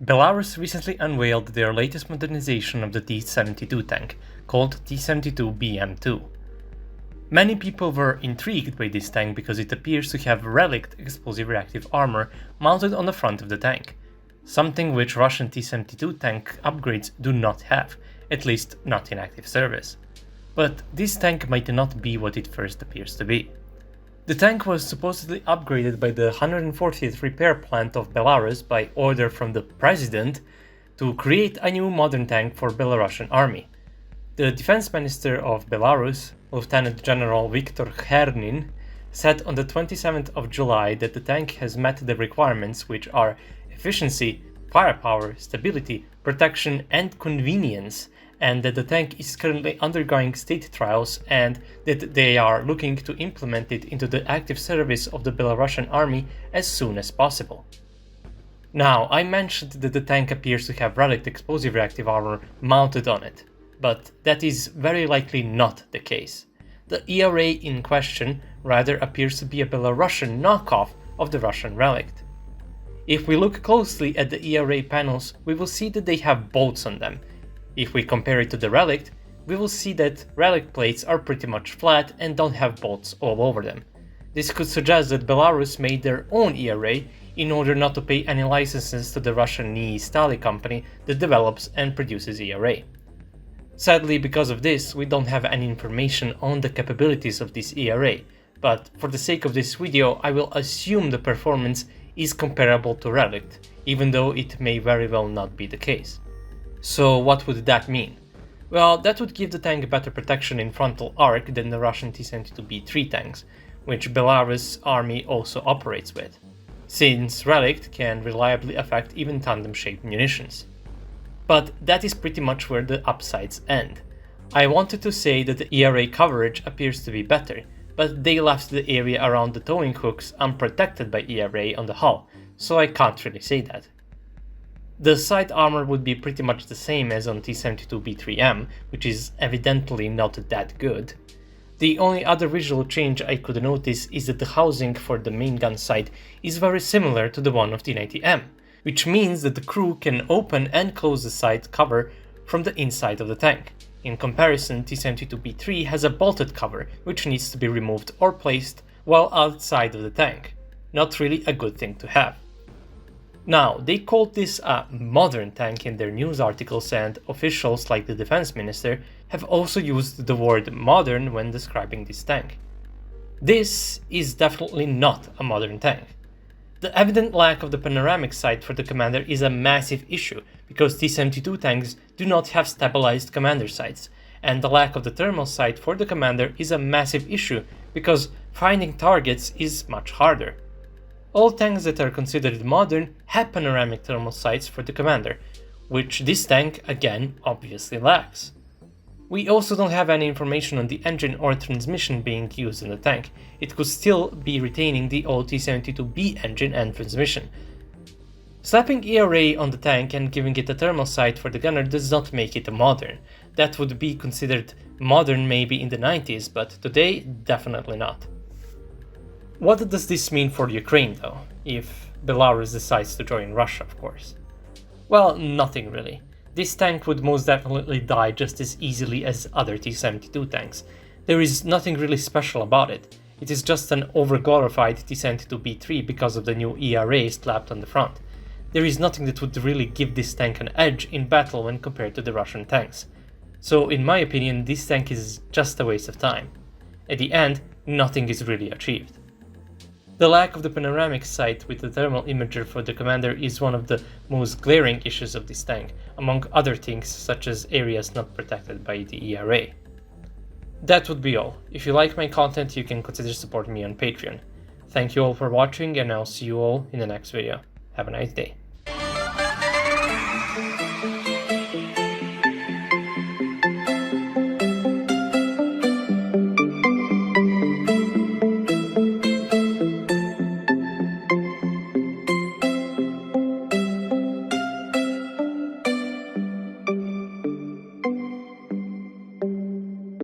Belarus recently unveiled their latest modernization of the T-72 tank, called T-72BM2. Many people were intrigued by this tank because it appears to have Relikt Explosive Reactive Armor mounted on the front of the tank, something which Russian T-72 tank upgrades do not have, at least not in active service. But this tank might not be what it first appears to be. The tank was supposedly upgraded by the 140th Repair Plant of Belarus by order from the president to create a new modern tank for Belarusian army. The defense minister of Belarus, Lieutenant General Viktor Hernin, said on the 27th of July that the tank has met the requirements, which are efficiency, firepower, stability, protection and convenience, and that the tank is currently undergoing state trials and that they are looking to implement it into the active service of the Belarusian army as soon as possible. Now, I mentioned that the tank appears to have Relikt Explosive Reactive Armor mounted on it, but that is very likely not the case. The ERA in question rather appears to be a Belarusian knockoff of the Russian Relikt. If we look closely at the ERA panels, we will see that they have bolts on them. If we compare it to the Relikt, we will see that Relikt plates are pretty much flat and don't have bolts all over them. This could suggest that Belarus made their own ERA in order not to pay any licenses to the Russian NII Stali company that develops and produces ERA. Sadly, because of this, we don't have any information on the capabilities of this ERA, but for the sake of this video, I will assume the performance is comparable to Relikt, even though it may very well not be the case. So what would that mean? Well, that would give the tank better protection in frontal arc than the Russian T-72B3 tanks, which Belarus army also operates with, since Relikt can reliably affect even tandem-shaped munitions. But that is pretty much where the upsides end. I wanted to say that the ERA coverage appears to be better, but they left the area around the towing hooks unprotected by ERA on the hull, so I can't really say that. The side armor would be pretty much the same as on T-72B3M, which is evidently not that good. The only other visual change I could notice is that the housing for the main gun sight is very similar to the one of T-90M, which means that the crew can open and close the sight cover from the inside of the tank. In comparison, T-72B3 has a bolted cover, which needs to be removed or placed while outside of the tank. Not really a good thing to have. Now, they called this a modern tank in their news articles, and officials like the defense minister have also used the word modern when describing this tank. This is definitely not a modern tank. The evident lack of the panoramic sight for the commander is a massive issue, because T-72 tanks do not have stabilized commander sights, and the lack of the thermal sight for the commander is a massive issue, because finding targets is much harder. All tanks that are considered modern have panoramic thermal sights for the commander, which this tank, again, obviously lacks. We also don't have any information on the engine or transmission being used in the tank. It could still be retaining the old T-72B engine and transmission. Slapping ERA on the tank and giving it a thermal sight for the gunner does not make it a modern. That would be considered modern maybe in the 90s, but today, definitely not. What does this mean for Ukraine though, if Belarus decides to join Russia, of course? Well, nothing really. This tank would most definitely die just as easily as other T-72 tanks. There is nothing really special about it. It is just an over-glorified T-72B3 because of the new ERA slapped on the front. There is nothing that would really give this tank an edge in battle when compared to the Russian tanks. So in my opinion, this tank is just a waste of time. At the end, nothing is really achieved. The lack of the panoramic sight with the thermal imager for the commander is one of the most glaring issues of this tank, among other things such as areas not protected by the ERA. That would be all. If you like my content, you can consider supporting me on Patreon. Thank you all for watching, and I'll see you all in the next video. Have a nice day.